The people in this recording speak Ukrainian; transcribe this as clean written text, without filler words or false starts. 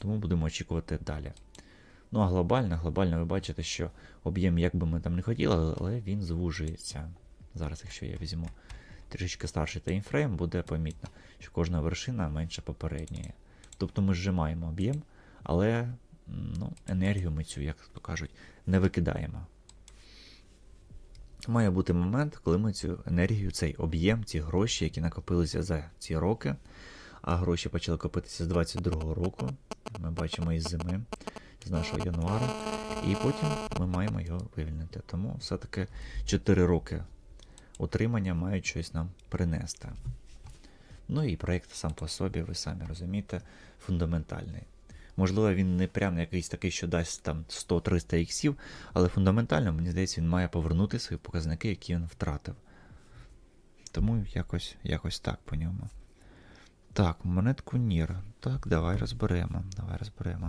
Тому будемо очікувати далі. Ну а глобально ви бачите, що об'єм, як би ми там не хотіли, але він звужується. Зараз, якщо я візьму трішечки старший таймфрейм, буде помітно, що кожна вершина менше попередньої. Тобто ми зжимаємо об'єм, але енергію ми цю, як то кажуть, не викидаємо. Має бути момент, коли ми цю енергію, цей об'єм, ці гроші, які накопилися за ці роки, а гроші почали копитися з 22-го року, ми бачимо із зими, з нашого януару, і потім ми маємо його вивільнити. Тому все-таки 4 роки утримання мають щось нам принести. Ну і проєкт сам по собі, ви самі розумієте, фундаментальний. Можливо, він не прям якийсь такий, що дасть там 100-300 іксів, але фундаментально, мені здається, він має повернути свої показники, які він втратив. Тому якось так по ньому. Так, монетку NIR. Так, давай розберемо.